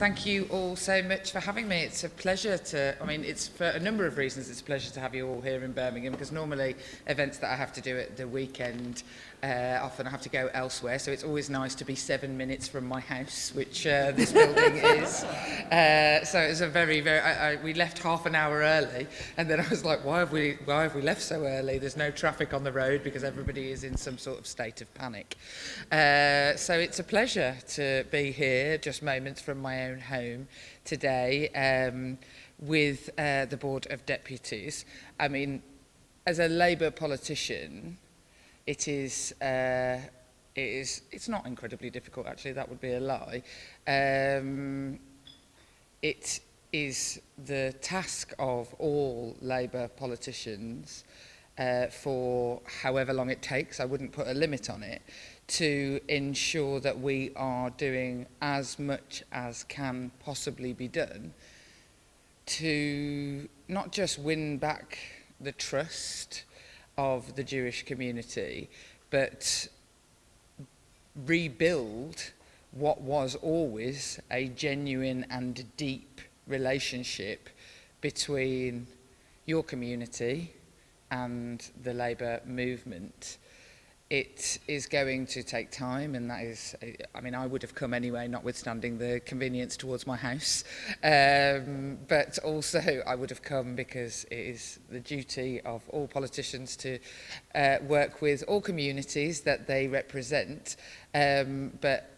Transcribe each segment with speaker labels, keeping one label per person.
Speaker 1: Thank you all so much for having me. It's a pleasure it's for a number of reasons, it's a pleasure to have you all here in Birmingham, because normally events that I have to do at the weekend, often I have to go elsewhere, so it's always nice to be 7 minutes from my house, which this building is. So it was a we left half an hour early, and then I was like, why have we left so early? There's no traffic on the road because everybody is in some sort of state of panic. So it's a pleasure to be here, just moments from my own home today, with the Board of Deputies. I mean, as a Labour politician, it's not incredibly difficult, actually, that would be a lie. It is the task of all Labour politicians, for however long it takes, I wouldn't put a limit on it, to ensure that we are doing as much as can possibly be done to not just win back the trust of the Jewish community, but rebuild what was always a genuine and deep relationship between your community and the Labour movement. It is going to take time, and that is, I mean, I would have come anyway, notwithstanding the convenience towards my house, but also I would have come because it is the duty of all politicians to work with all communities that they represent, but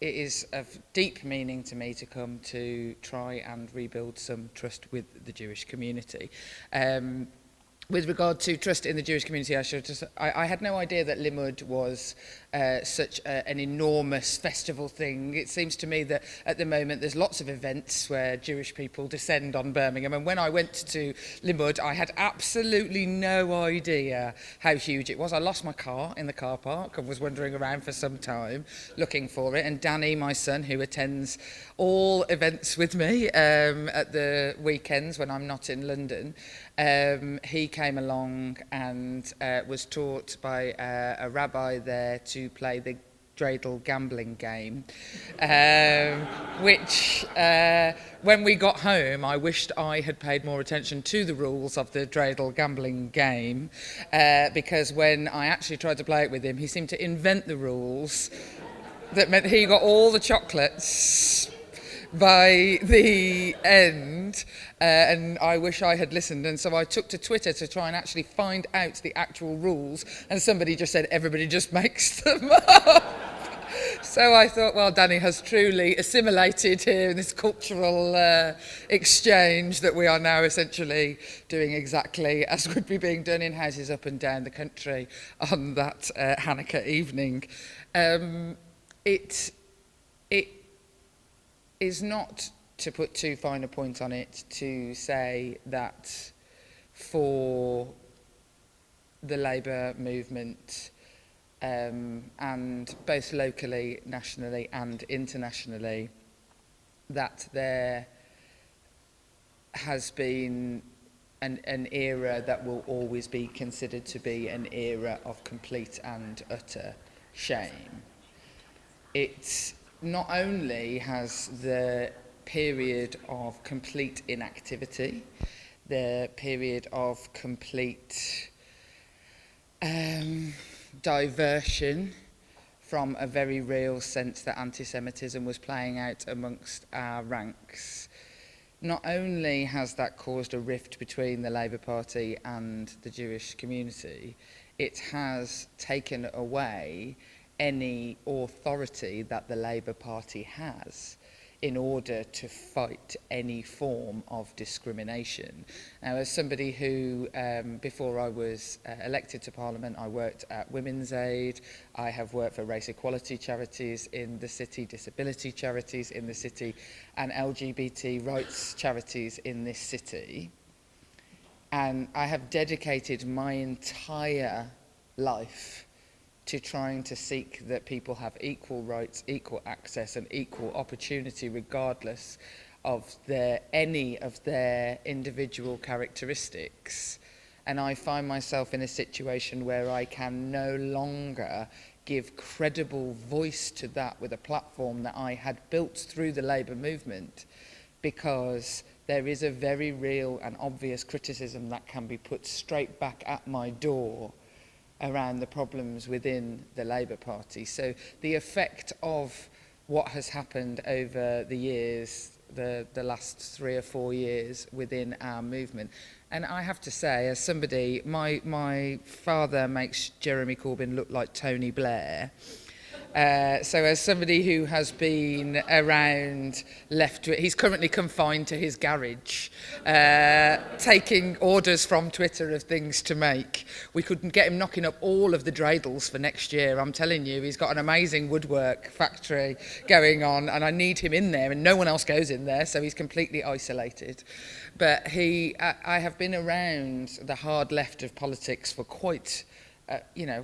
Speaker 1: it is of deep meaning to me to come to try and rebuild some trust with the Jewish community. With regard to trust in the Jewish community, I had no idea that Limud was such an enormous festival thing. It seems to me that at the moment there's lots of events where Jewish people descend on Birmingham, and when I went to Limud, I had absolutely no idea how huge it was. I lost my car in the car park and was wandering around for some time looking for it, and Danny, my son, who attends all events with me at the weekends when I'm not in London, he came along and was taught by a rabbi there to play the dreidel gambling game, which when we got home I wished I had paid more attention to the rules of the dreidel gambling game, because when I actually tried to play it with him, he seemed to invent the rules that meant he got all the chocolates by the end, and I wish I had listened, and so I took to Twitter to try and actually find out the actual rules, and somebody just said everybody just makes them up. So I thought, well, Danny has truly assimilated here in this cultural exchange that we are now essentially doing exactly as would be being done in houses up and down the country on that Hanukkah evening. It is not, to put too fine a point on it, to say that for the Labour movement, and both locally, nationally and internationally, that there has been an era that will always be considered to be an era of complete and utter shame. It not only has the period of complete inactivity, the period of complete diversion from a very real sense that antisemitism was playing out amongst our ranks. Not only has that caused a rift between the Labour Party and the Jewish community, it has taken away any authority that the Labour Party has in order to fight any form of discrimination. Now, as somebody who, before I was elected to Parliament, I worked at Women's Aid, I have worked for race equality charities in the city, disability charities in the city, and LGBT rights charities in this city. And I have dedicated my entire life to trying to seek that people have equal rights, equal access and equal opportunity regardless of any of their individual characteristics. And I find myself in a situation where I can no longer give credible voice to that with a platform that I had built through the Labour movement, because there is a very real and obvious criticism that can be put straight back at my door around the problems within the Labour Party. So the effect of what has happened over the years, the last 3 or 4 years within our movement. And I have to say, as somebody, my father makes Jeremy Corbyn look like Tony Blair. So as somebody who has been around he's currently confined to his garage, taking orders from Twitter of things to make. We couldn't get him knocking up all of the dreidels for next year. I'm telling you, he's got an amazing woodwork factory going on, and I need him in there, and no one else goes in there, so he's completely isolated. But I have been around the hard left of politics for quite,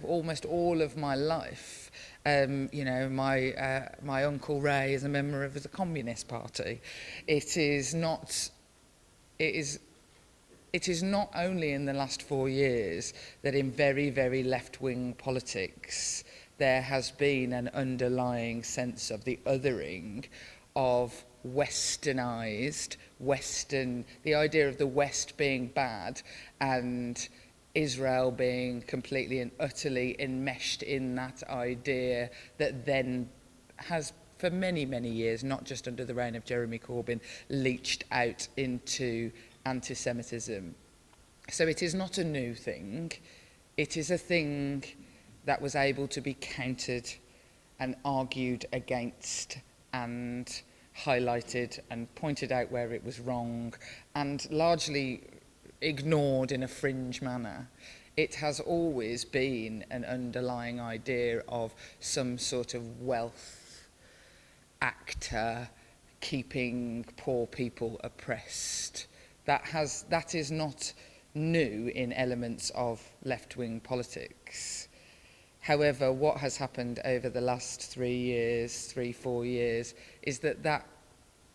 Speaker 1: almost all of my life. My Uncle Ray is a member of the Communist Party. It is not only in the last 4 years that in very, very left-wing politics there has been an underlying sense of the othering of westernized, the idea of the West being bad and Israel being completely and utterly enmeshed in that idea that then has, for many, many years, not just under the reign of Jeremy Corbyn, leached out into antisemitism. So it is not a new thing. It is a thing that was able to be countered and argued against and highlighted and pointed out where it was wrong and largely ignored in a fringe manner. It has always been an underlying idea of some sort of wealth actor keeping poor people oppressed. That is not new in elements of left-wing politics. However, what has happened over the last 4 years, is that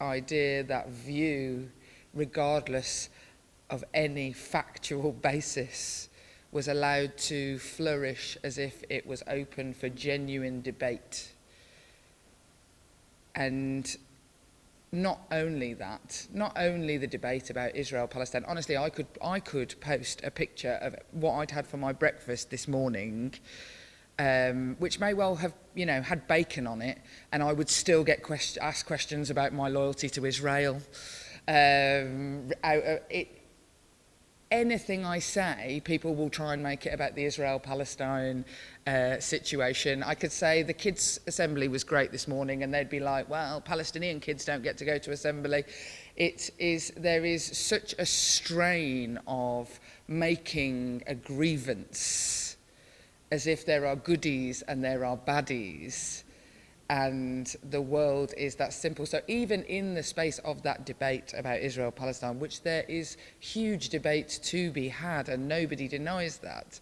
Speaker 1: idea, that view, regardless of any factual basis, was allowed to flourish as if it was open for genuine debate. And not only the debate about Israel-Palestine. Honestly, I could post a picture of what I'd had for my breakfast this morning, which may well have, had bacon on it, and I would still get asked questions about my loyalty to Israel. Anything I say, people will try and make it about the Israel-Palestine situation. I could say the kids' assembly was great this morning, and they'd be like, well, Palestinian kids don't get to go to assembly. There is such a strain of making a grievance as if there are goodies and there are baddies, and the world is that simple. So even in the space of that debate about Israel-Palestine, which there is huge debate to be had and nobody denies that,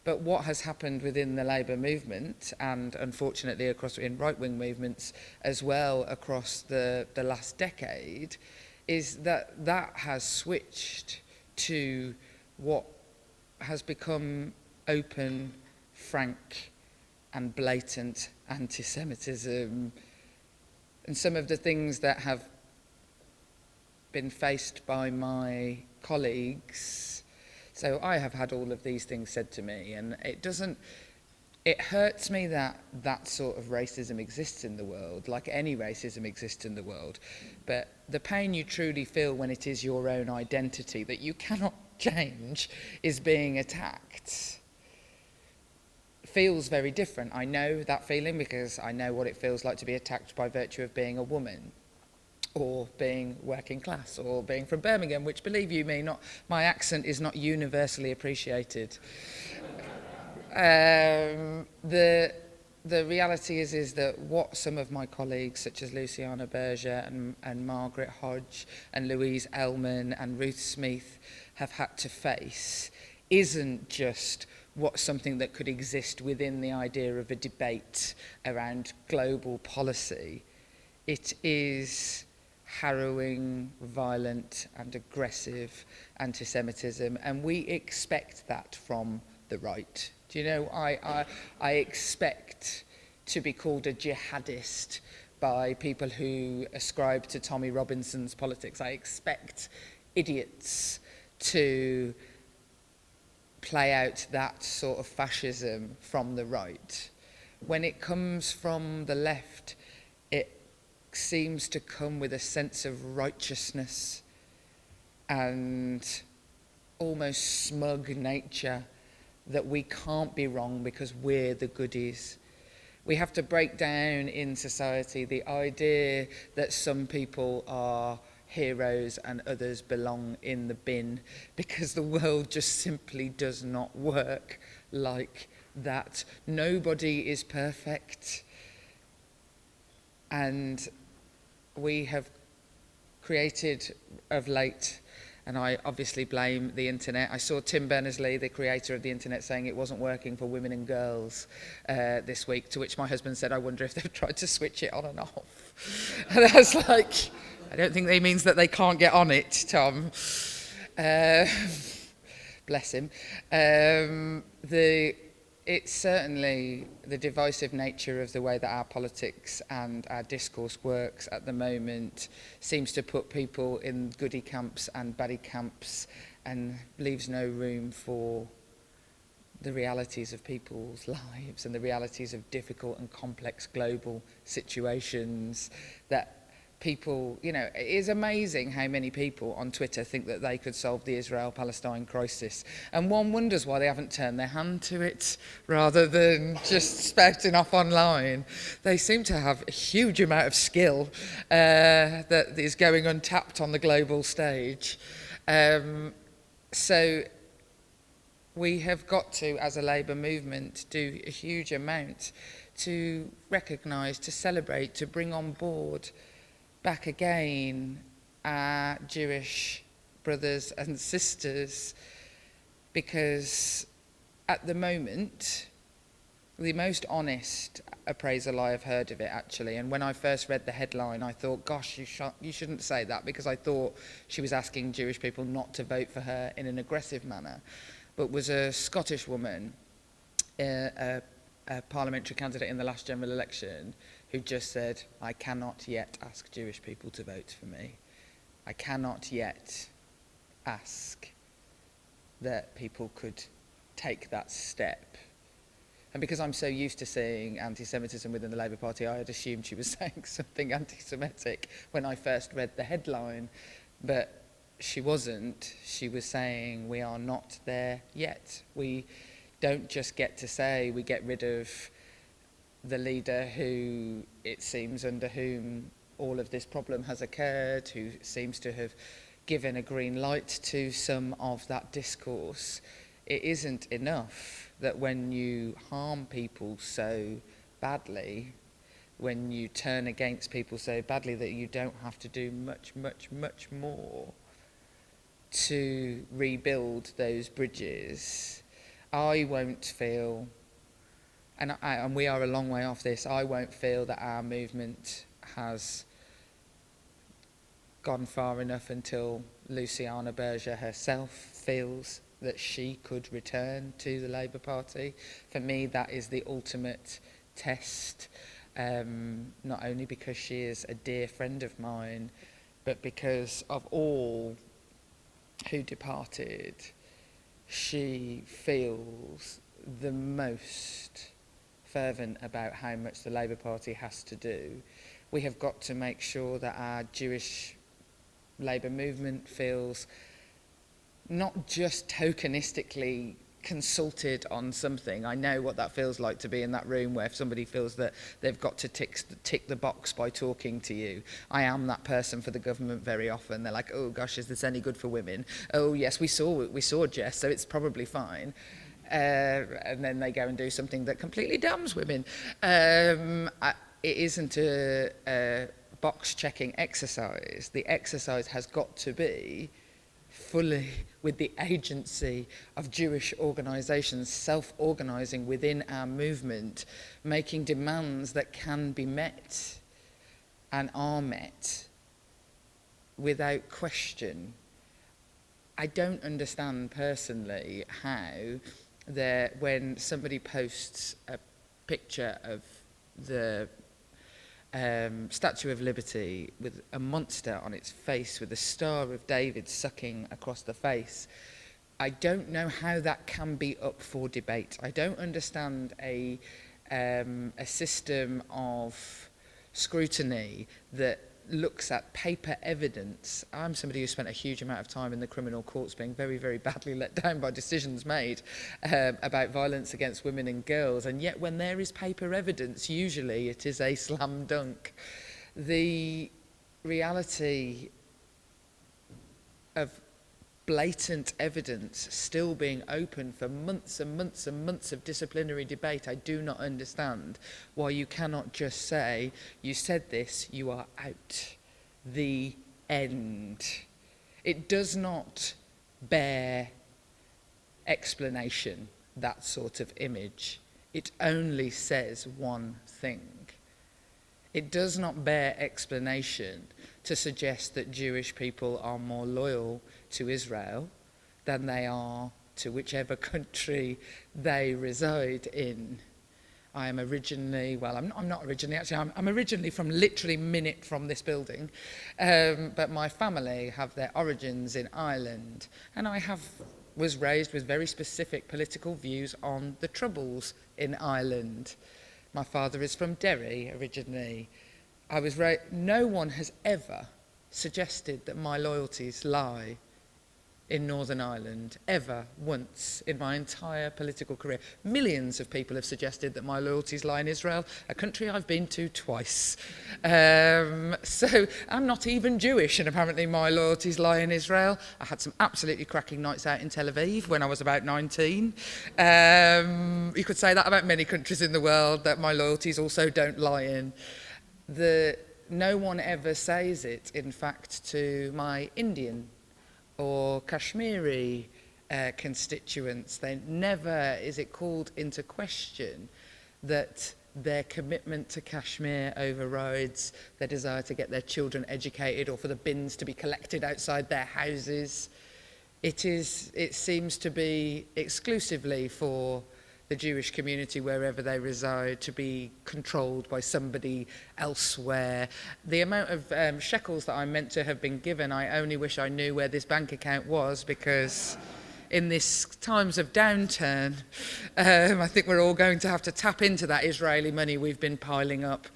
Speaker 1: but what has happened within the Labour movement, and unfortunately in right-wing movements as well across the last decade, is that has switched to what has become open, frank and blatant anti-Semitism. And some of the things that have been faced by my colleagues, so I have had all of these things said to me, and it hurts me that sort of racism exists in the world, like any racism exists in the world. But the pain you truly feel when it is your own identity that you cannot change is being attacked feels very different. I know that feeling because I know what it feels like to be attacked by virtue of being a woman, or being working class, or being from Birmingham, which, believe you me, my accent is not universally appreciated. The reality is that what some of my colleagues, such as Luciana Berger and Margaret Hodge and Louise Ellman and Ruth Smith, have had to face isn't just something that could exist within the idea of a debate around global policy. It is harrowing, violent and aggressive anti-Semitism, and we expect that from the right. Do you know, I expect to be called a jihadist by people who ascribe to Tommy Robinson's politics. I expect idiots to play out that sort of fascism from the right. When it comes from the left, it seems to come with a sense of righteousness and almost smug nature that we can't be wrong because we're the goodies. We have to break down in society the idea that some people are heroes and others belong in the bin, because the world just simply does not work like that. Nobody is perfect. And we have created of late, and I obviously blame the internet. I saw Tim Berners-Lee, the creator of the internet, saying it wasn't working for women and girls this week, to which my husband said, I wonder if they've tried to switch it on and off. And I was like, I don't think that means that they can't get on it, Tom. Bless him. It's certainly the divisive nature of the way that our politics and our discourse works at the moment seems to put people in goody camps and baddie camps and leaves no room for the realities of people's lives and the realities of difficult and complex global situations that people, you know, it is amazing how many people on Twitter think that they could solve the Israel-Palestine crisis. And one wonders why they haven't turned their hand to it rather than just spouting off online. They seem to have a huge amount of skill that is going untapped on the global stage. So we have got to, as a Labour movement, do a huge amount to recognise, to celebrate, to bring on board back again our Jewish brothers and sisters, because at the moment, the most honest appraisal I have heard of it, actually, and when I first read the headline, I thought, gosh, you shouldn't say that, because I thought she was asking Jewish people not to vote for her in an aggressive manner, but was a Scottish woman, a parliamentary candidate in the last general election, who just said, I cannot yet ask Jewish people to vote for me. I cannot yet ask that people could take that step. And because I'm so used to seeing anti-Semitism within the Labour Party, I had assumed she was saying something anti-Semitic when I first read the headline. But she wasn't. She was saying, we are not there yet. We don't just get to say we get rid of the leader who, it seems, under whom all of this problem has occurred, who seems to have given a green light to some of that discourse. It isn't enough that when you harm people so badly, when you turn against people so badly, that you don't have to do much, much, much more to rebuild those bridges. I won't feel, and we are a long way off this, I won't feel that our movement has gone far enough until Luciana Berger herself feels that she could return to the Labour Party. For me, that is the ultimate test, not only because she is a dear friend of mine, but because of all who departed, she feels the most fervent about how much the Labour Party has to do. We have got to make sure that our Jewish Labour movement feels not just tokenistically consulted on something. I know what that feels like, to be in that room where if somebody feels that they've got to tick the box by talking to you. I am that person for the government very often. They're like, oh gosh, is this any good for women? Oh yes, we saw Jess, so it's probably fine. And then they go and do something that completely damns women. It isn't a box-checking exercise. The exercise has got to be fully with the agency of Jewish organisations self-organising within our movement, making demands that can be met and are met without question. I don't understand personally how when somebody posts a picture of the Statue of Liberty with a monster on its face with the Star of David sucking across the face, I don't know how that can be up for debate. I don't understand a system of scrutiny that looks at paper evidence. I'm somebody who spent a huge amount of time in the criminal courts being very, very badly let down by decisions made about violence against women and girls, and yet when there is paper evidence, usually it is a slam dunk. The reality of blatant evidence still being open for months and months and months of disciplinary debate, I do not understand why you cannot just say, you said this, you are out. The end. It does not bear explanation, that sort of image. It only says one thing. It does not bear explanation to suggest that Jewish people are more loyal to Israel than they are to whichever country they reside in. I am originally, well, I'm not originally, actually, I'm originally from literally a minute from this building, but my family have their origins in Ireland, and I was raised with very specific political views on the Troubles in Ireland. My father is from Derry originally. No one has ever suggested that my loyalties lie in Northern Ireland, ever, once, in my entire political career. Millions of people have suggested that my loyalties lie in Israel, a country I've been to twice. So I'm not even Jewish, and apparently my loyalties lie in Israel. I had some absolutely cracking nights out in Tel Aviv when I was about 19. You could say that about many countries in the world, that my loyalties also don't lie in. No one ever says it, in fact, to my Indian or Kashmiri constituents. Never is it called into question that their commitment to Kashmir overrides their desire to get their children educated or for the bins to be collected outside their houses. It seems to be exclusively for the Jewish community, wherever they reside, to be controlled by somebody elsewhere. The amount of shekels that I'm meant to have been given, I only wish I knew where this bank account was, because in this times of downturn, I think we're all going to have to tap into that Israeli money we've been piling up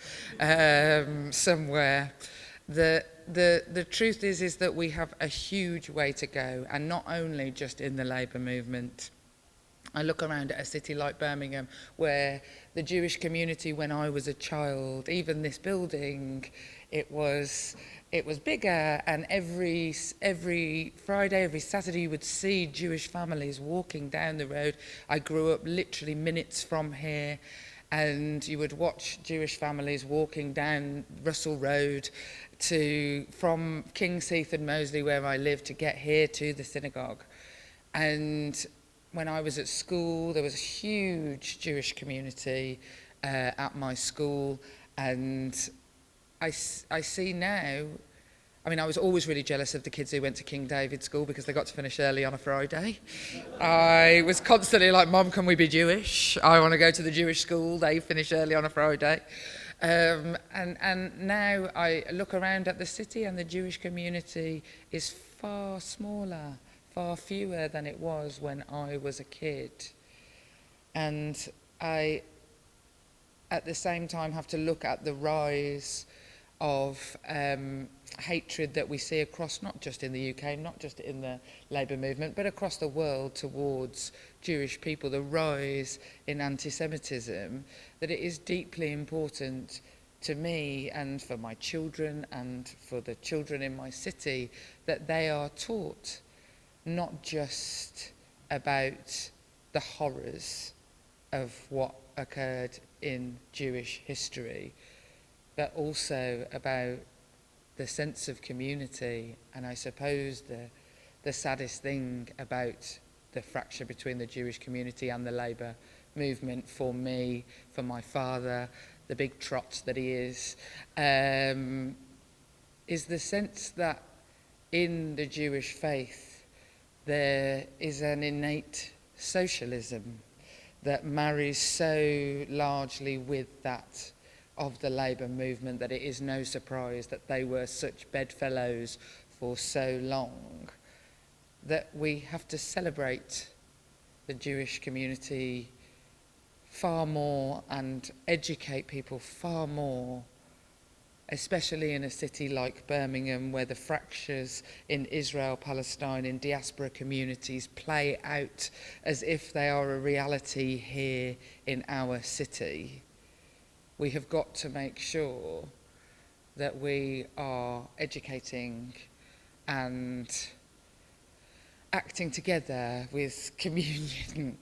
Speaker 1: somewhere. The truth is that we have a huge way to go, and not only just in the labour movement. I look around at a city like Birmingham, where the Jewish community, when I was a child, even this building, it was bigger, and every Friday, every Saturday, you would see Jewish families walking down the road. I grew up literally minutes from here, and you would watch Jewish families walking down Russell Road from King's Heath and Moseley, where I live, to get here to the synagogue. And when I was at school, there was a huge Jewish community at my school, and I see now, I mean, I was always really jealous of the kids who went to King David School because they got to finish early on a Friday. I was constantly like, Mom, can we be Jewish? I want to go to the Jewish school. They finish early on a Friday. And now I look around at the city, and the Jewish community is far smaller, far fewer than it was when I was a kid. And I, at the same time, have to look at the rise of hatred that we see across, not just in the UK, not just in the labour movement, but across the world towards Jewish people, the rise in antisemitism, that it is deeply important to me and for my children and for the children in my city that they are taught not just about the horrors of what occurred in Jewish history, but also about the sense of community. And I suppose the saddest thing about the fracture between the Jewish community and the labour movement, for me, for my father, the big trot that he is the sense that in the Jewish faith there is an innate socialism that marries so largely with that of the Labour movement that it is no surprise that they were such bedfellows for so long, that we have to celebrate the Jewish community far more and educate people far more, especially in a city like Birmingham, where the fractures in Israel, Palestine, in diaspora communities play out as if they are a reality here in our city. We have got to make sure that we are educating and acting together with communion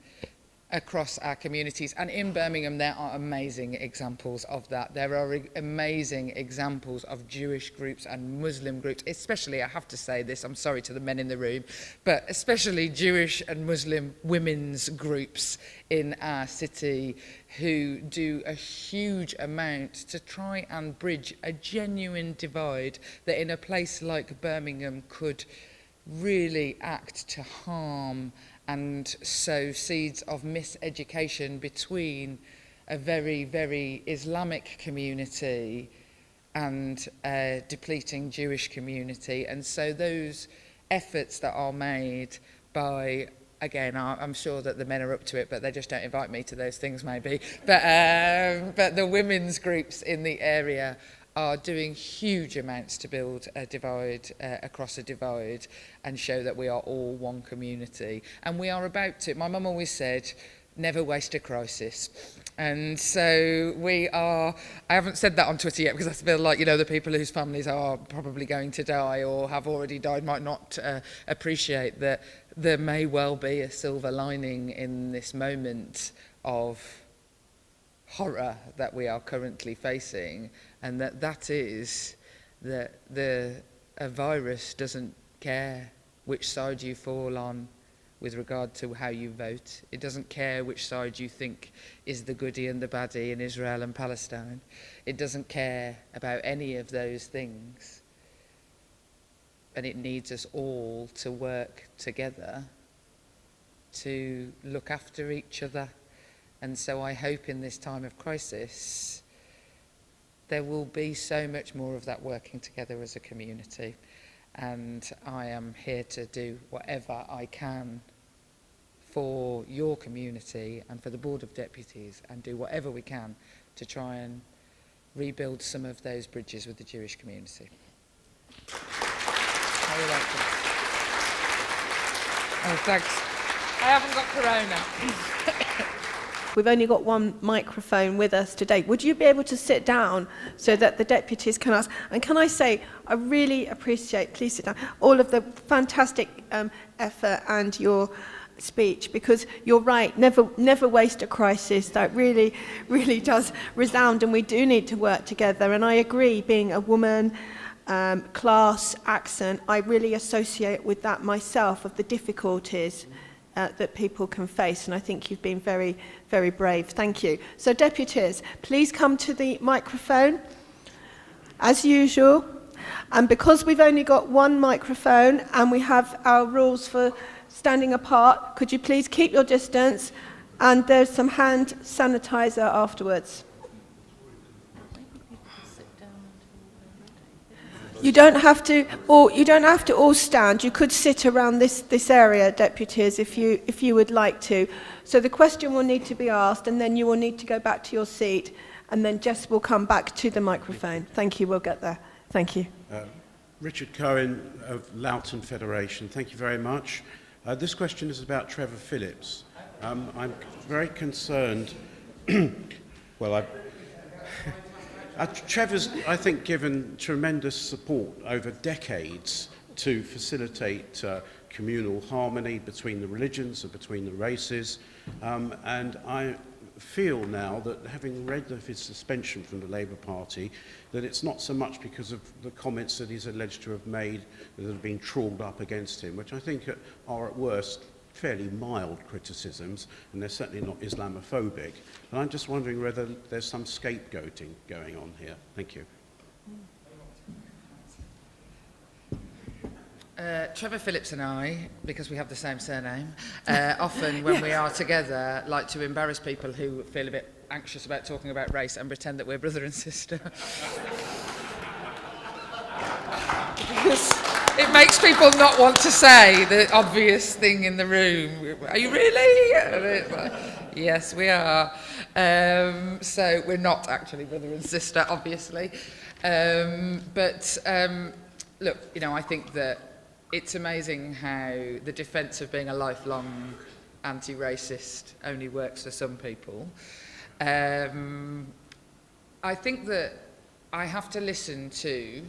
Speaker 1: across our communities. And in Birmingham there are amazing examples of that. There are amazing examples of Jewish groups and Muslim groups, especially, I have to say this, I'm sorry to the men in the room, but especially Jewish and Muslim women's groups in our city who do a huge amount to try and bridge a genuine divide that in a place like Birmingham could really act to harm and sow seeds of miseducation between a very, very Islamic community and a depleting Jewish community. And so those efforts that are made by, again, I'm sure that the men are up to it, but they just don't invite me to those things maybe, but the women's groups in the area are doing huge amounts to build a divide, across a divide, and show that we are all one community. And we are about to, my mum always said, never waste a crisis. And so we are, I haven't said that on Twitter yet because I feel like, you know, the people whose families are probably going to die or have already died might not appreciate that there may well be a silver lining in this moment of horror that we are currently facing, and that is that a virus doesn't care which side you fall on with regard to how you vote. It doesn't care which side you think is the goodie and the baddie in Israel and Palestine. It doesn't care about any of those things. And it needs us all to work together to look after each other. And so I hope in this time of crisis there will be so much more of that working together as a community. And I am here to do whatever I can for your community and for the Board of Deputies, and do whatever we can to try and rebuild some of those bridges with the Jewish community. You're welcome. Oh, thanks. I haven't got corona.
Speaker 2: We've only got one microphone with us today. Would you be able to sit down so that the deputies can ask? And can I say, I really appreciate, please sit down, all of the fantastic effort and your speech, because you're right, never waste a crisis. That really, really does resound, and we do need to work together. And I agree, being a woman, class, accent, I really associate with that myself, of the difficulties that people can face, and I think you've been very, very brave. Thank you. So deputies, please come to the microphone, as usual. And because we've only got one microphone and we have our rules for standing apart, could you please keep your distance, and there's some hand sanitizer afterwards. You don't have to all stand. You could sit around this area, deputies, if you would like to. So the question will need to be asked, and then you will need to go back to your seat, and then Jess will come back to the microphone. Thank you. We'll get there. Thank you.
Speaker 3: Richard Cohen of Loughton Federation. Thank you very much. This question is about Trevor Phillips. I'm very concerned. Trevor's, I think, given tremendous support over decades to facilitate communal harmony between the religions and between the races. And I feel now that, having read of his suspension from the Labour Party, that it's not so much because of the comments that he's alleged to have made that have been trawled up against him, which I think are at worst fairly mild criticisms, and they're certainly not Islamophobic. And I'm just wondering whether there's some scapegoating going on here. Thank you.
Speaker 1: Trevor Phillips and I, because we have the same surname, often when we are together like to embarrass people who feel a bit anxious about talking about race and pretend that we're brother and sister. It makes people not want to say the obvious thing in the room. Are you really? Yes, we are. So we're not actually brother and sister, obviously. Look, you know, I think that it's amazing how the defence of being a lifelong anti-racist only works for some people. I think that I have to listen to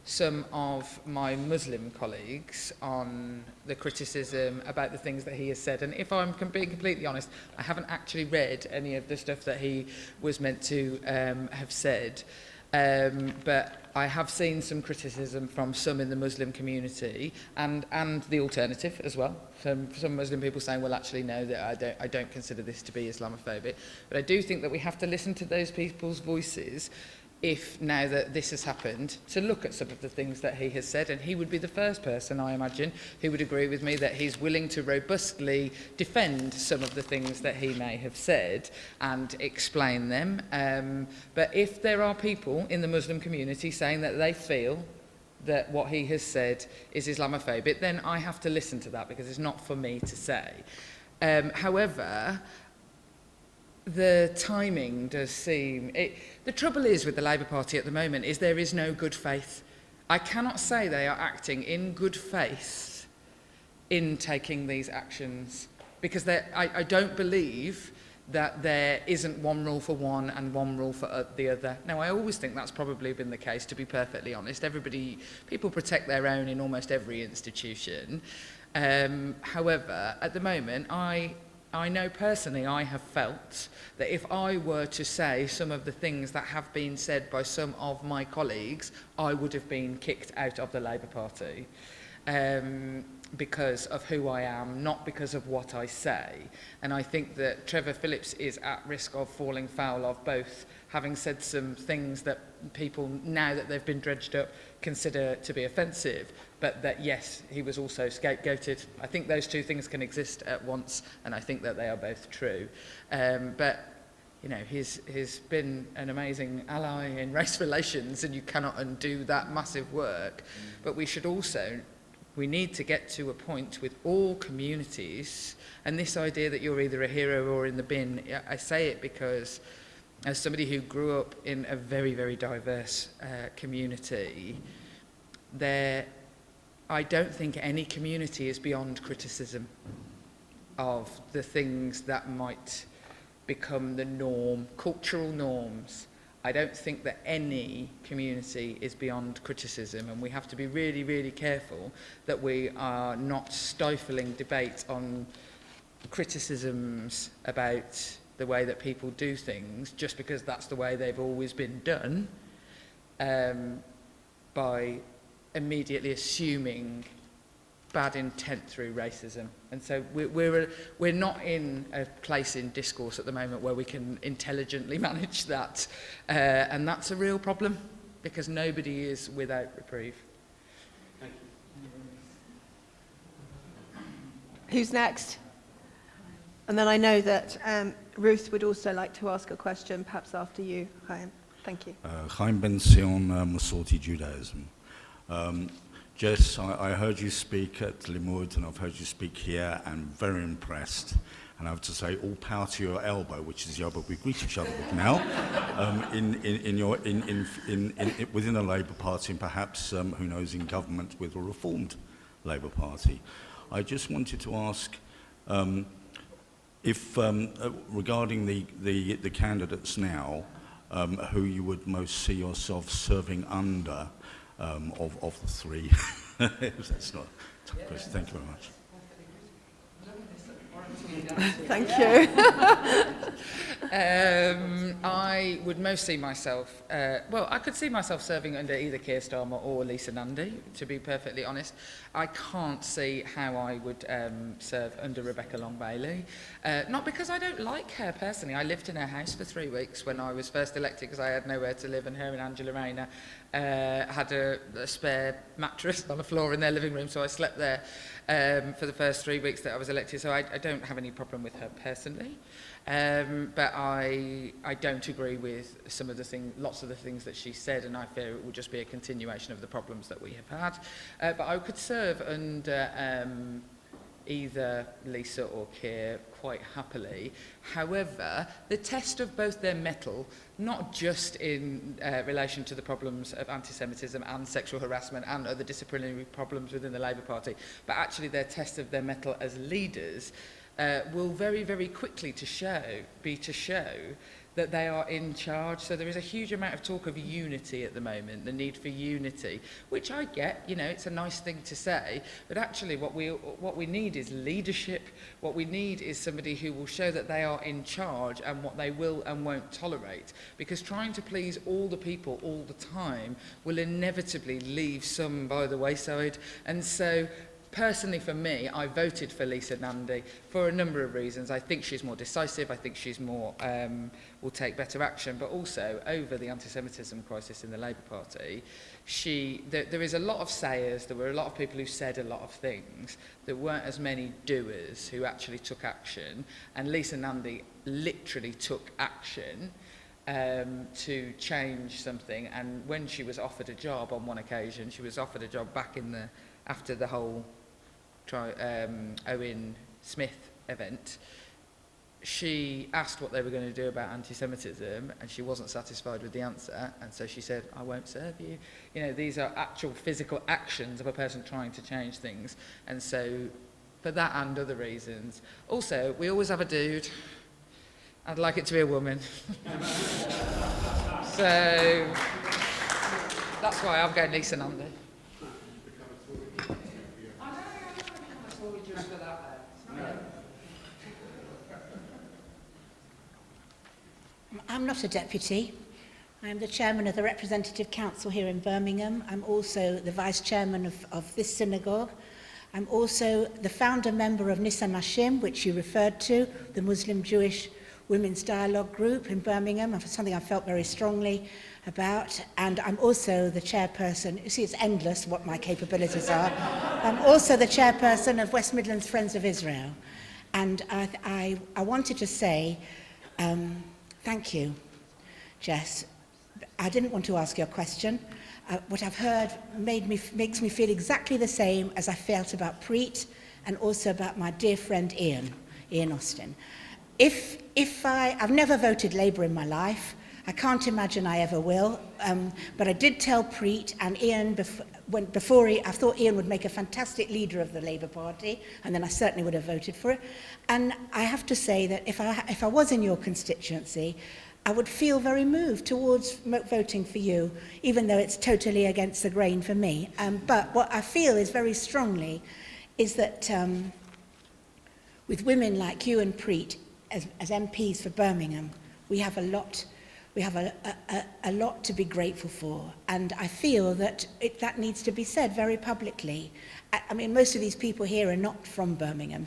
Speaker 1: some of my Muslim colleagues on the criticism about the things that he has said. And if I'm being completely honest, I haven't actually read any of the stuff that he was meant to have said. But I have seen some criticism from some in the Muslim community and the alternative as well. Some Muslim people saying, well, actually, no, that I don't consider this to be Islamophobic. But I do think that we have to listen to those people's voices if, now that this has happened, to look at some of the things that he has said. And he would be the first person, I imagine, who would agree with me that he's willing to robustly defend some of the things that he may have said and explain them. But if there are people in the Muslim community saying that they feel that what he has said is Islamophobic, then I have to listen to that because it's not for me to say. However, the timing does seem... the trouble is with the Labour Party at the moment is there is no good faith. I cannot say they are acting in good faith in taking these actions because I don't believe that there isn't one rule for one and one rule for the other. Now, I always think that's probably been the case, to be perfectly honest. People protect their own in almost every institution. However, at the moment, I know personally I have felt that if I were to say some of the things that have been said by some of my colleagues, I would have been kicked out of the Labour Party because of who I am, not because of what I say. And I think that Trevor Phillips is at risk of falling foul of both having said some things that people, now that they've been dredged up, consider to be offensive, but that, yes, he was also scapegoated. I think those two things can exist at once, and I think that they are both true. But, you know, he's been an amazing ally in race relations, and you cannot undo that massive work. But we need to get to a point with all communities, and this idea that you're either a hero or in the bin, I say it because as somebody who grew up in a very, very diverse community, I don't think any community is beyond criticism of the things that might become the norm, cultural norms. I don't think that any community is beyond criticism, and we have to be really, really careful that we are not stifling debate on criticisms about the way that people do things just because that's the way they've always been done, by immediately assuming bad intent through racism. And so we're not in a place in discourse at the moment where we can intelligently manage that, and that's a real problem because nobody is without reprieve.
Speaker 3: Thank you.
Speaker 2: Who's next? And then I know that Ruth would also like to ask a question, perhaps after you, Chaim. Thank you.
Speaker 4: Chaim Ben Sion, Masorti Judaism. Jess, I heard you speak at Limud and I've heard you speak here and very impressed. And I have to say, all power to your elbow, which is the elbow we greet each other with now, within the Labour Party and perhaps, who knows, in government with a reformed Labour Party. I just wanted to ask, if regarding the candidates now, who you would most see yourself serving under of the three. That's not a tough question. Thank you very much.
Speaker 2: Thank you.
Speaker 1: I would most see myself, I could see myself serving under either Keir Starmer or Lisa Nandy, to be perfectly honest. I can't see how I would serve under Rebecca Long-Bailey. Not because I don't like her personally. I lived in her house for 3 weeks when I was first elected because I had nowhere to live, and her and Angela Rayner had a spare mattress on the floor in their living room, so I slept there for the first 3 weeks that I was elected. So I don't have any problem with her personally, but I don't agree with lots of the things that she said, and I fear it will just be a continuation of the problems that we have had. But I could serve under either Lisa or Keir quite happily. However, the test of both their mettle, not just in relation to the problems of antisemitism and sexual harassment and other disciplinary problems within the Labour Party, but actually their test of their mettle as leaders will very, very quickly be to show that they are in charge. So there is a huge amount of talk of unity at the moment, the need for unity, which I get, you know, it's a nice thing to say, but actually what we need is leadership. What we need is somebody who will show that they are in charge and what they will and won't tolerate, because trying to please all the people all the time will inevitably leave some by the wayside. And so personally, for me, I voted for Lisa Nandy for a number of reasons. I think she's more decisive. I think she's more will take better action. But also, over the anti-Semitism crisis in the Labour Party, there is a lot of sayers. There were a lot of people who said a lot of things. There weren't as many doers who actually took action. And Lisa Nandy literally took action to change something. And when she was offered a job on one occasion, she was offered a job back after the whole Owen Smith event. She asked what they were going to do about anti-Semitism, and she wasn't satisfied with the answer, and so she said, I won't serve you. You know, these are actual physical actions of a person trying to change things. And so, for that and other reasons. Also, we always have a dude. I'd like it to be a woman. So, that's why I'm going Lisa Nandy.
Speaker 5: I'm not a deputy. I'm the chairman of the Representative Council here in Birmingham. I'm also the vice chairman of this synagogue. I'm also the founder member of Nisa Nashim, which you referred to, the Muslim-Jewish Women's Dialogue Group in Birmingham, something I felt very strongly about. And I'm also the chairperson, you see it's endless what my capabilities are. I'm also the chairperson of West Midlands Friends of Israel. And I wanted to say, thank you, Jess. I didn't want to ask you a question. What I've heard makes me feel exactly the same as I felt about Preet and also about my dear friend Ian Austin. I've never voted Labour in my life. I can't imagine I ever will. But I did tell Preet and Ian I thought Ian would make a fantastic leader of the Labour Party, and then I certainly would have voted for it. And I have to say that if I was in your constituency, I would feel very moved towards voting for you, even though it's totally against the grain for me. But what I feel is very strongly is that with women like you and Preet as MPs for Birmingham, we have a lot to be grateful for, and I feel that that needs to be said very publicly. I mean, most of these people here are not from Birmingham,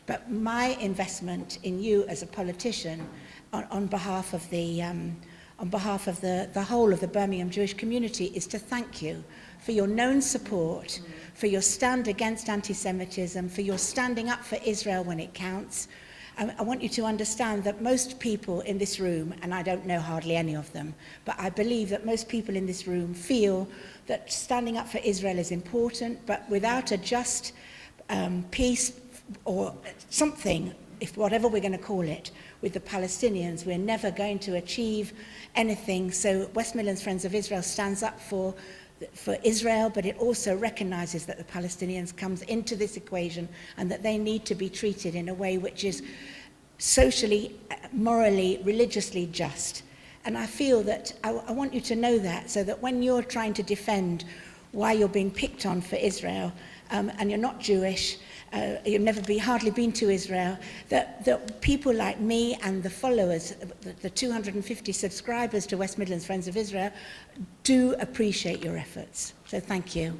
Speaker 5: but my investment in you as a politician on behalf of the whole of the Birmingham Jewish community is to thank you for your known support, for your stand against anti-Semitism, for your standing up for Israel when it counts. I want you to understand that most people in this room, and I don't know hardly any of them, but I believe that most people in this room feel that standing up for Israel is important, but without a just peace or something, if whatever we're going to call it, with the Palestinians, we're never going to achieve anything. So West Midlands Friends of Israel stands up for Israel, but it also recognises that the Palestinians comes into this equation and that they need to be treated in a way which is socially, morally, religiously just. And I feel that I want you to know that, so that when you're trying to defend why you're being picked on for Israel, and you're not Jewish, you've hardly been to Israel, that people like me and the followers, the 250 subscribers to West Midlands Friends of Israel, do appreciate your efforts. So thank you.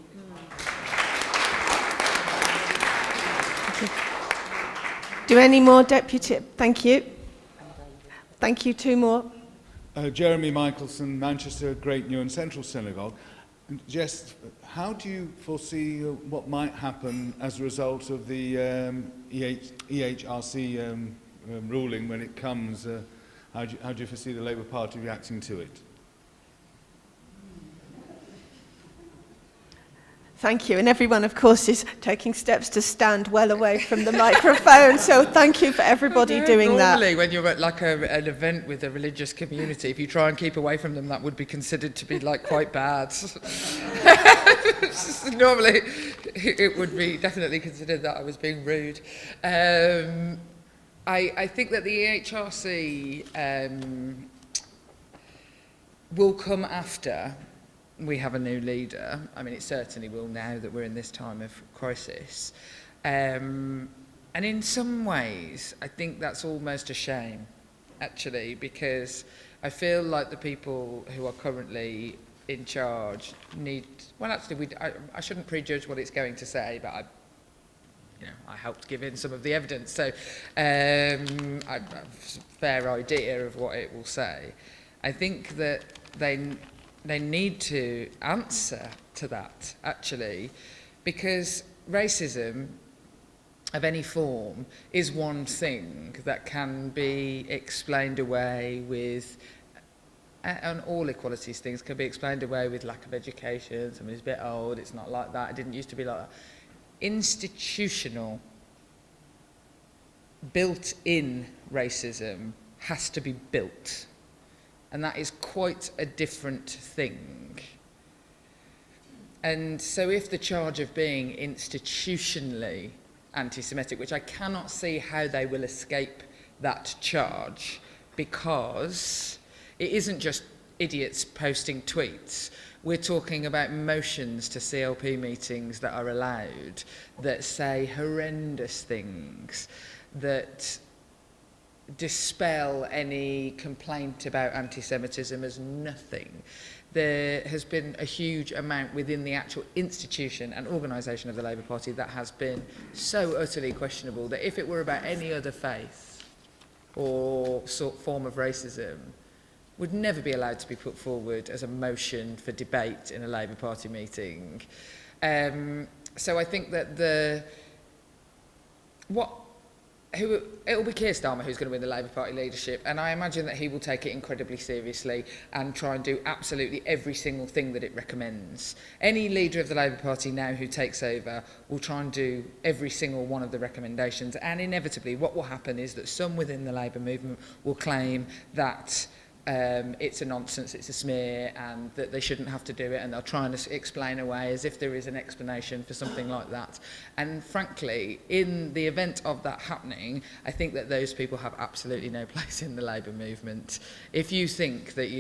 Speaker 2: Do any more deputy? Thank you. Thank you. Two more.
Speaker 6: Jeremy Michelson, Manchester, Great New and Central Synagogue. And Jess, how do you foresee what might happen as a result of the EHRC ruling when it comes? How do you foresee the Labour Party reacting to it?
Speaker 2: Thank you. And everyone, of course, is taking steps to stand well away from the microphone. So thank you for everybody doing that.
Speaker 1: Normally, when you're at like an event with a religious community, if you try and keep away from them, that would be considered to be like quite bad. Normally, it would be definitely considered that I was being rude. I think that the EHRC will come after we have a new leader. I mean, it certainly will now that we're in this time of crisis. And in some ways, I think that's almost a shame, actually, because I feel like the people who are currently in charge need... Well, actually, I shouldn't prejudge what it's going to say, but I helped give in some of the evidence, so I have a fair idea of what it will say. I think that they need to answer to that, actually, because racism of any form is one thing that can be explained away with, and all equalities things can be explained away with lack of education. Somebody's a bit old, it's not like that, it didn't used to be like that. Institutional, built-in racism has to be built. And that is quite a different thing. And so if the charge of being institutionally anti-Semitic, which I cannot see how they will escape that charge, because it isn't just idiots posting tweets. We're talking about motions to CLP meetings that are allowed, that say horrendous things, that dispel any complaint about anti-Semitism as nothing. There has been a huge amount within the actual institution and organisation of the Labour Party that has been so utterly questionable that if it were about any other faith or form of racism, would never be allowed to be put forward as a motion for debate in a Labour Party meeting. So I think that it will be Keir Starmer who's going to win the Labour Party leadership, and I imagine that he will take it incredibly seriously and try and do absolutely every single thing that it recommends. Any leader of the Labour Party now who takes over will try and do every single one of the recommendations, and inevitably what will happen is that some within the Labour movement will claim that it's a nonsense, it's a smear, and that they shouldn't have to do it, and they'll try and explain away as if there is an explanation for something like that. And frankly, in the event of that happening, I think that those people have absolutely no place in the Labour movement. If you think that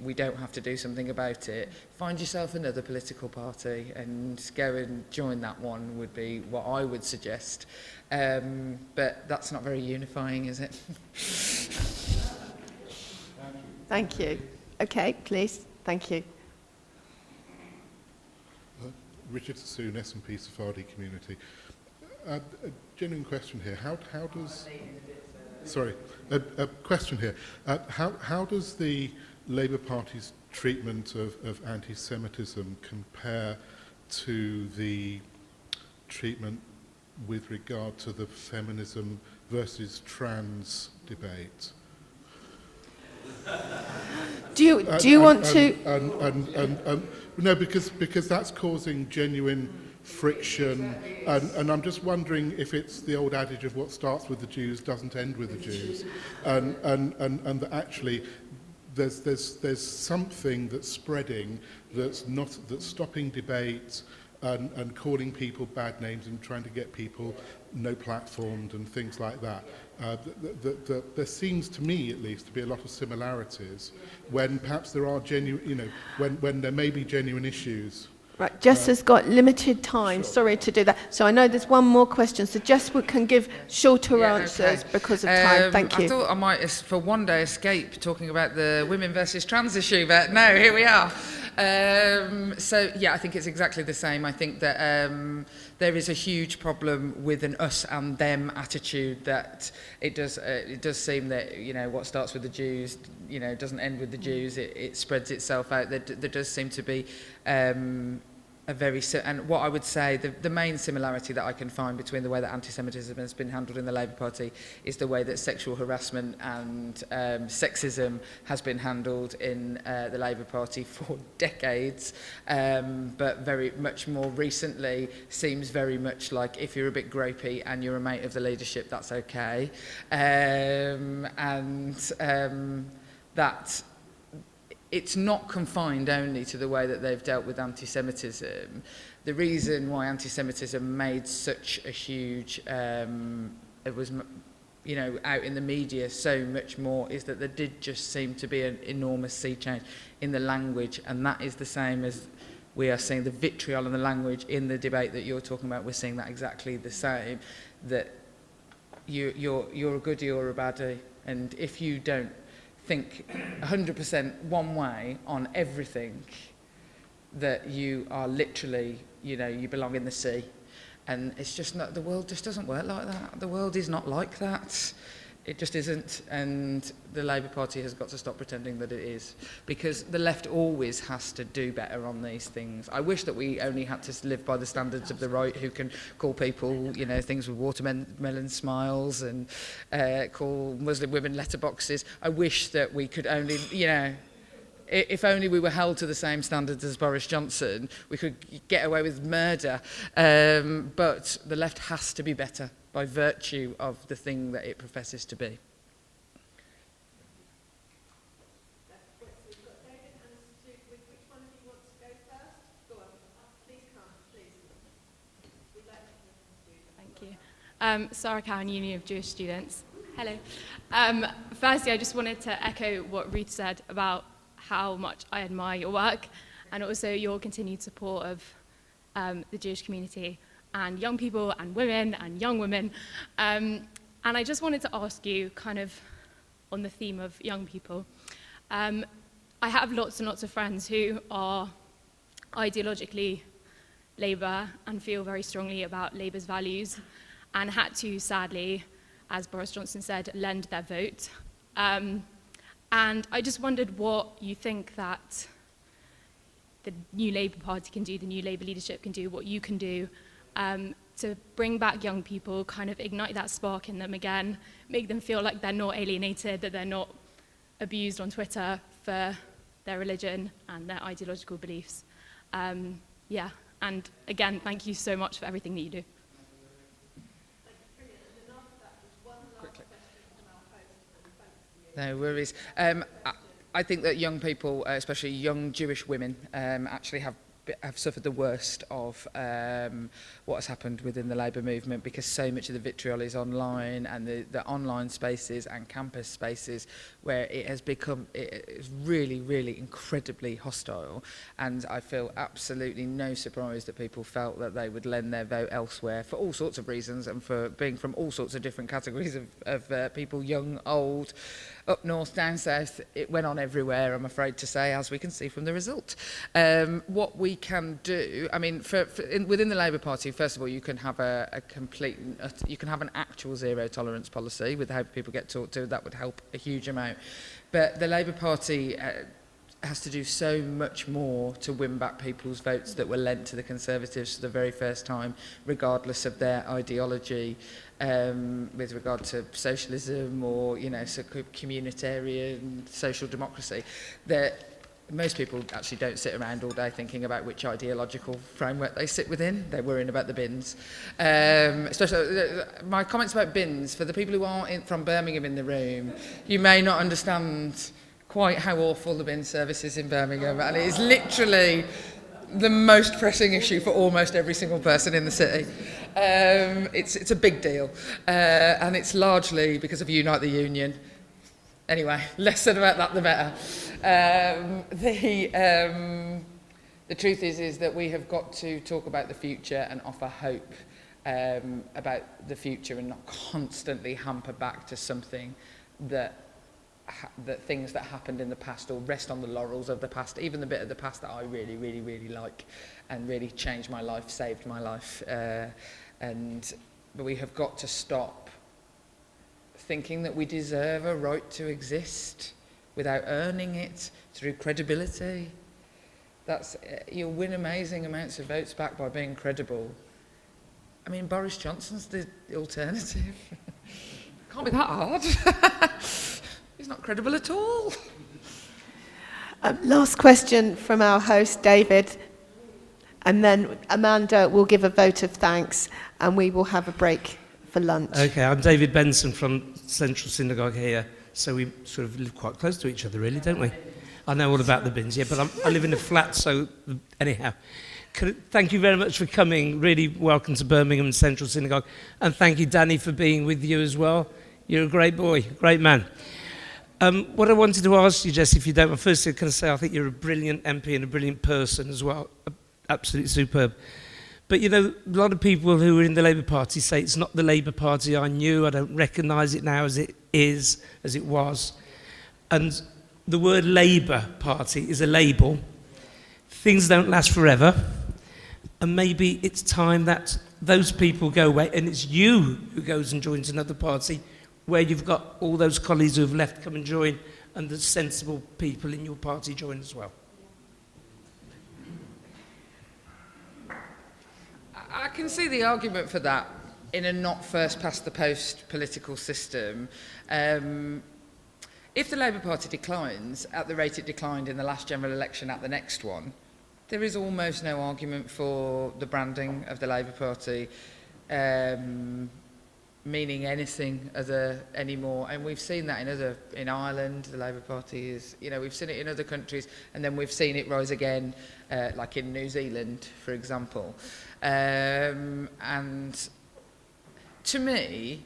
Speaker 1: we don't have to do something about it, find yourself another political party and go and join that one, would be what I would suggest. But that's not very unifying, is it?
Speaker 2: Thank you. Okay, please. Thank you.
Speaker 7: Richard Sassoon, S&P Sephardi Community. A genuine question here. How does... Sorry. A question here. How does the Labour Party's treatment of anti-Semitism compare to the treatment with regard to the feminism versus trans debate?
Speaker 2: Do you want to...
Speaker 7: No, because that's causing genuine friction, and I'm just wondering if it's the old adage of what starts with the Jews doesn't end with the Jews, and that actually there's something that's spreading that's stopping debate and calling people bad names and trying to get people no platformed and things like that. There seems to me, at least, to be a lot of similarities when perhaps there are genuine, when there may be genuine issues.
Speaker 2: Right, Jess has got limited time.
Speaker 7: Sure.
Speaker 2: Sorry to do that. So I know there's one more question. So Jess can give shorter answers because of time. Thank you.
Speaker 1: I thought I might, for one day, escape talking about the women versus trans issue, but no, here we are. So, yeah, I think it's exactly the same. I think that there is a huge problem with an us and them attitude, that it does seem that, you know, what starts with the Jews, you know, doesn't end with the Jews. It spreads itself out. There does seem to be and what I would say, the main similarity that I can find between the way that anti-Semitism has been handled in the Labour Party is the way that sexual harassment and sexism has been handled in the Labour Party for decades, but very much more recently seems very much like if you're a bit gropey and you're a mate of the leadership, that's okay, that it's not confined only to the way that they've dealt with anti-Semitism. The reason why anti-Semitism made such a huge, it was, you know, out in the media so much more, is that there did just seem to be an enormous sea change in the language, and that is the same as we are seeing the vitriol in the language in the debate that you're talking about. We're seeing that exactly the same, that you're a goodie or a baddie, and if you don't think 100% one way on everything, that you are literally, you know, you belong in the sea. And it's just not, the world just doesn't work like that. The world is not like that. It just isn't. And the Labour Party has got to stop pretending that it is, because the left always has to do better on these things. I wish that we only had to live by the standards of the right, who can call people, you know, things with watermelon smiles and call Muslim women letterboxes. I wish that we could only, you know, if only we were held to the same standards as Boris Johnson, we could get away with murder. But the left has to be better by virtue of the thing that it professes to be.
Speaker 8: Thank you. Sarah Cowan, Union of Jewish Students. Hello. Firstly, I just wanted to echo what Ruth said about how much I admire your work, and also your continued support of the Jewish community and young people and women and young women. And I just wanted to ask you, kind of on the theme of young people, I have lots and lots of friends who are ideologically Labour and feel very strongly about Labour's values, and had to, sadly, as Boris Johnson said, lend their vote. And I just wondered what you think that the new Labour Party can do, the new Labour leadership can do, what you can do to bring back young people, kind of ignite that spark in them again, make them feel like they're not alienated, that they're not abused on Twitter for their religion and their ideological beliefs. Yeah, and again, thank you so much for everything that you do.
Speaker 1: No worries. I think that young people, especially young Jewish women, actually have suffered the worst of what has happened within the Labour movement, because so much of the vitriol is online, and the online spaces and campus spaces where it has become it's really, really incredibly hostile. And I feel absolutely no surprise that people felt that they would lend their vote elsewhere for all sorts of reasons, and for being from all sorts of different categories of people, young, old, up north, down south. It went on everywhere, I'm afraid to say, as we can see from the result. What we can do, I mean, within the Labour Party, first of all, you can have you can have an actual zero tolerance policy with how people get talked to. That would help a huge amount. But the Labour Party has to do so much more to win back people's votes that were lent to the Conservatives for the very first time, regardless of their ideology, with regard to socialism or, you know, communitarian social democracy. That most people actually don't sit around all day thinking about which ideological framework they sit within. They're worrying about the bins. Especially my comments about bins, for the people who aren't from Birmingham in the room, you may not understand quite how awful the bin service is in Birmingham, and it is literally the most pressing issue for almost every single person in the city. It's a big deal, and it's largely because of Unite the Union. Anyway, less said about that, the better. The truth is that we have got to talk about the future and offer hope about the future, and not constantly hamper back to something that that things that happened in the past or rest on the laurels of the past, even the bit of the past that I really, really, really like and really changed my life, saved my life. But we have got to stop thinking that we deserve a right to exist without earning it through credibility. You'll win amazing amounts of votes back by being credible. I mean, Boris Johnson's the alternative. Can't be that hard. He's not credible at all.
Speaker 2: Last question from our host, David. And then Amanda will give a vote of thanks and we will have a break for lunch.
Speaker 9: Okay, I'm David Benson from Central Synagogue here. So we sort of live quite close to each other, really, don't we? I know all about the bins, yeah, but I live in a flat, so anyhow. Thank you very much for coming. Really welcome to Birmingham Central Synagogue. And thank you, Danny, for being with you as well. You're a great boy, great man. What I wanted to ask you, Jess, if you don't mind, firstly, can I say I think you're a brilliant MP and a brilliant person as well. Absolutely superb. But, you know, a lot of people who are in the Labour Party say it's not the Labour Party I knew. I don't recognise it now as it is, as it was. And the word Labour Party is a label. Things don't last forever. And maybe it's time that those people go away and it's you who goes and joins another party where you've got all those colleagues who have left come and join and the sensible people in your party join as well.
Speaker 1: I can see the argument for that in a not first past the post political system. If the Labour Party declines at the rate it declined in the last general election at the next one, there is almost no argument for the branding of the Labour Party meaning anything anymore. And we've seen that in Ireland, the Labour Party is, you know, we've seen it in other countries, and then we've seen it rise again, like in New Zealand, for example. And to me,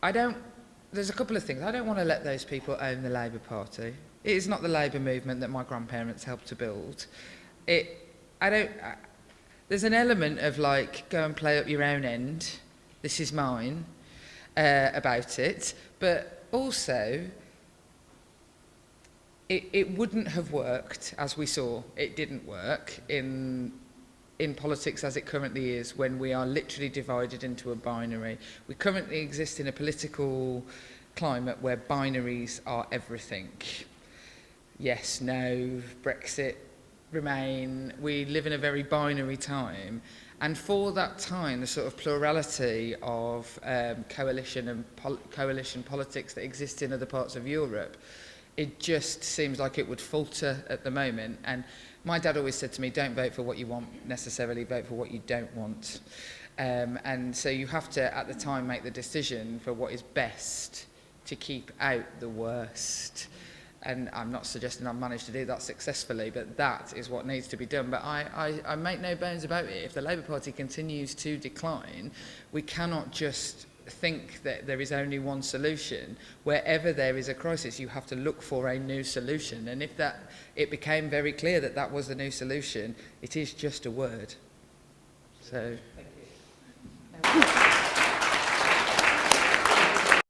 Speaker 1: there's a couple of things. I don't want to let those people own the Labour Party. It is not the Labour movement that my grandparents helped to build. There's an element of like, go and play up your own end, this is mine, about it, but also it wouldn't have worked, as we saw. It didn't work in politics as it currently is, when we are literally divided into a binary. We currently exist in a political climate where binaries are everything. Yes, no, Brexit, Remain. We live in a very binary time. And for that time, the sort of plurality of coalition and coalition politics that exists in other parts of Europe, it just seems like it would falter at the moment. And my dad always said to me, don't vote for what you want necessarily, vote for what you don't want. And so you have to, at the time, make the decision for what is best to keep out the worst. And I'm not suggesting I've managed to do that successfully, but that is what needs to be done. But I make no bones about it. If the Labour Party continues to decline, we cannot just think that there is only one solution. Wherever there is a crisis, you have to look for a new solution. And if it became very clear that that was the new solution, it is just a word. So, thank you.